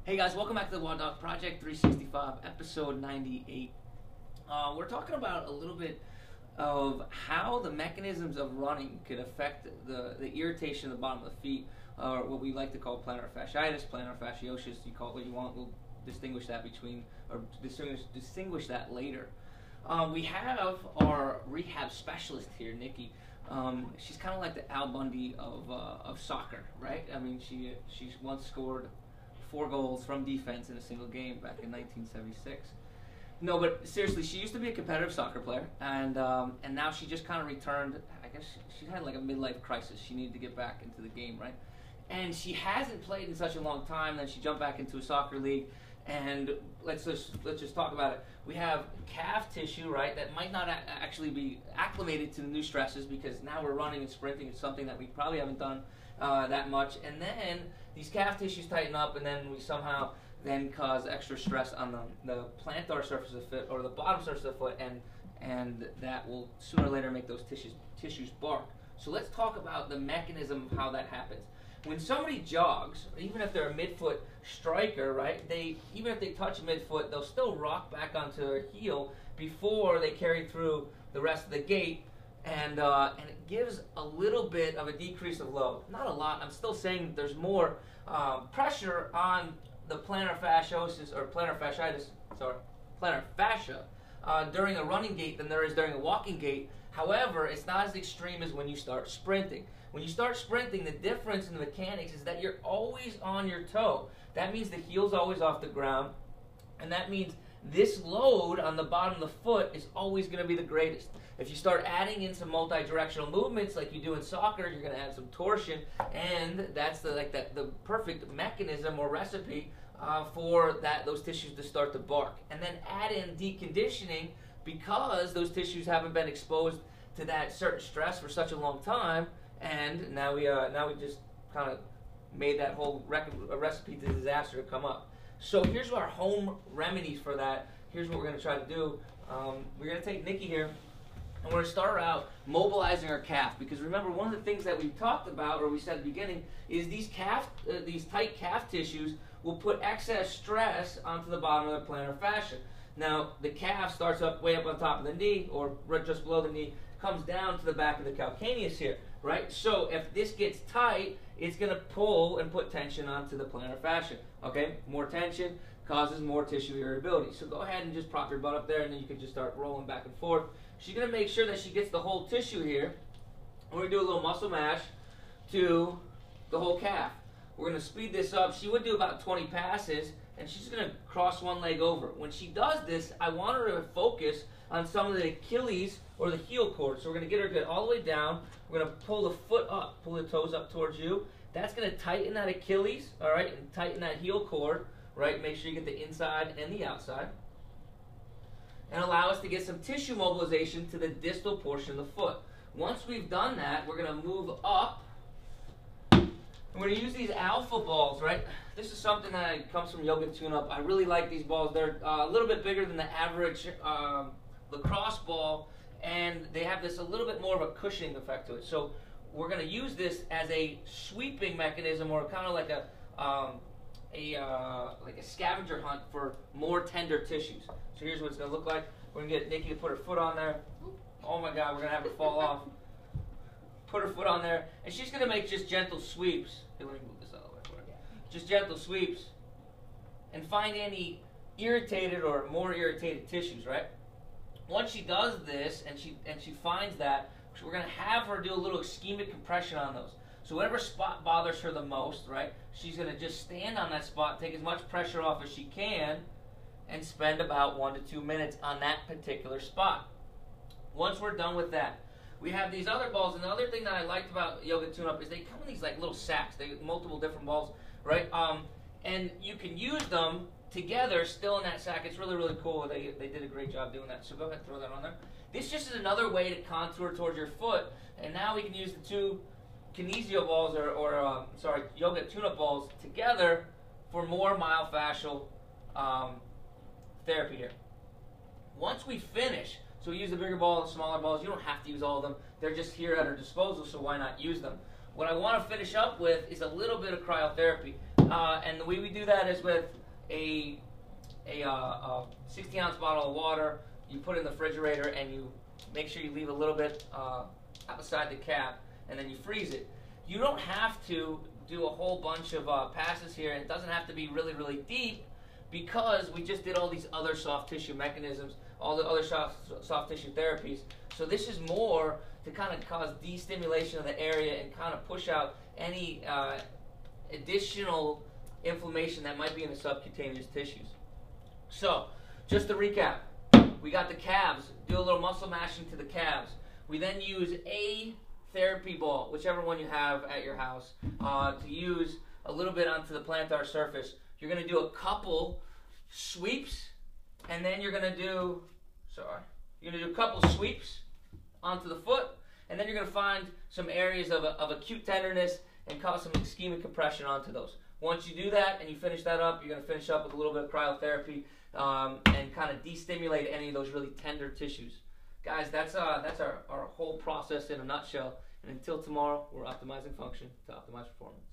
Hey guys, welcome back to the WODdoc Project365, episode 98. We're talking about a little bit of how the mechanisms of running could affect the irritation of the bottom of the feet, or what we like to call plantar fasciitis, plantar fasciosis. You call it what you want. We'll distinguish that distinguish that later. We have our rehab specialist here, Nikki. She's kind of like the Al Bundy of soccer, right? I mean, she's once scored 4 goals from defense in a single game back in 1976. No, but seriously, she used to be a competitive soccer player, and now she just kind of returned. I guess she had like a midlife crisis. She needed to get back into the game, right? And she hasn't played in such a long time. Then she jumped back into a soccer league, and let's just talk about it. We have calf tissue, right, that might not actually be acclimated to the new stresses, because now we're running and sprinting. It's something that we probably haven't done that much, and then these calf tissues tighten up, and then we somehow then cause extra stress on the plantar surface of the foot or the bottom surface of the foot, and that will sooner or later make those tissues bark. So let's talk about the mechanism of how that happens. When somebody jogs, even if they're a midfoot striker, right, even if they touch midfoot, they'll still rock back onto their heel before they carry through the rest of the gait, and it gives a little bit of a decrease of load. Not a lot. I'm still saying that there's more pressure on the plantar fasciosis, or plantar fasciitis, sorry, plantar fascia during a running gait than there is during a walking gait. However, it's not as extreme as when you start sprinting. When you start sprinting, the difference in the mechanics is that you're always on your toe. That means the heel's always off the ground, and that means this load on the bottom of the foot is always going to be the greatest. If you start adding in some multi-directional movements like you do in soccer, you're going to add some torsion, and that's the perfect mechanism or recipe for those tissues to start to bark. And then add in deconditioning, because those tissues haven't been exposed to that certain stress for such a long time, and now we just kind of made that whole recipe to disaster to come up. So here's our home remedies for that. Here's what we're going to try to do. We're going to take Nikki here, and we're going to start out mobilizing our calf, because remember, one of the things that we talked about, or we said at the beginning, is these tight calf tissues will put excess stress onto the bottom of the plantar fascia. Now, the calf starts way up on top of the knee, or right just below the knee, comes down to the back of the calcaneus here, right? So if this gets tight, it's going to pull and put tension onto the plantar fascia, okay? More tension causes more tissue irritability. So go ahead and just prop your butt up there, and then you can just start rolling back and forth. She's going to make sure that she gets the whole tissue here. We're going to do a little muscle mash to the whole calf. We're going to speed this up. She would do about 20 passes, and she's going to cross one leg over. When she does this, I want her to focus on some of the Achilles or the heel cord. So we're going to get her to get all the way down. We're going to pull the foot up, pull the toes up towards you. That's going to tighten that Achilles, all right, and tighten that heel cord, right? Make sure you get the inside and the outside. And allow us to get some tissue mobilization to the distal portion of the foot. Once we've done that, we're going to move up. We're going to use these alpha balls, right? This is something that comes from Yoga Tune-Up. I really like these balls. They're a little bit bigger than the average lacrosse ball, and they have this a little bit more of a cushioning effect to it. So we're going to use this as a sweeping mechanism, or kind of like a scavenger hunt for more tender tissues. So here's what it's going to look like. We're going to get Nikki to put her foot on there. Oh my God, we're going to have her fall off. Put her foot on there, and she's going to make just gentle sweeps. Hey, let me move this out of the way for her. Just gentle sweeps, and find any irritated or more irritated tissues, right? Once she does this, and she finds that, we're going to have her do a little ischemic compression on those. So whatever spot bothers her the most, right, she's going to just stand on that spot, take as much pressure off as she can, and spend about 1 to 2 minutes on that particular spot. Once we're done with that, we have these other balls, and the other thing that I liked about Yoga Tune-Up is they come in these like little sacks. They get multiple different balls, right? And you can use them together still in that sack. It's really, really cool. They did a great job doing that. So go ahead and throw that on there. This just is another way to contour towards your foot, and now we can use the 2 kinesio balls, or Yoga Tune-Up balls together for more myofascial therapy here. Once we finish, so we use the bigger ball and smaller balls. You don't have to use all of them. They're just here at our disposal, so why not use them? What I want to finish up with is a little bit of cryotherapy. And the way we do that is with a 60-ounce bottle of water. You put it in the refrigerator and you make sure you leave a little bit outside the cap, and then you freeze it. You don't have to do a whole bunch of passes here. It doesn't have to be really, really deep, because we just did all these other soft tissue mechanisms, all the other soft tissue therapies. So this is more to kind of cause destimulation of the area and kind of push out any additional inflammation that might be in the subcutaneous tissues. So, just to recap, we got the calves, do a little muscle mashing to the calves. We then use a therapy ball, whichever one you have at your house, to use a little bit onto the plantar surface. You're going to do a couple sweeps, and then you're going to do, a couple sweeps onto the foot, and then you're going to find some areas of acute tenderness and cause some ischemic compression onto those. Once you do that and you finish that up, you're going to finish up with a little bit of cryotherapy and kind of destimulate any of those really tender tissues. Guys, that's our whole process in a nutshell. And until tomorrow, we're optimizing function to optimize performance.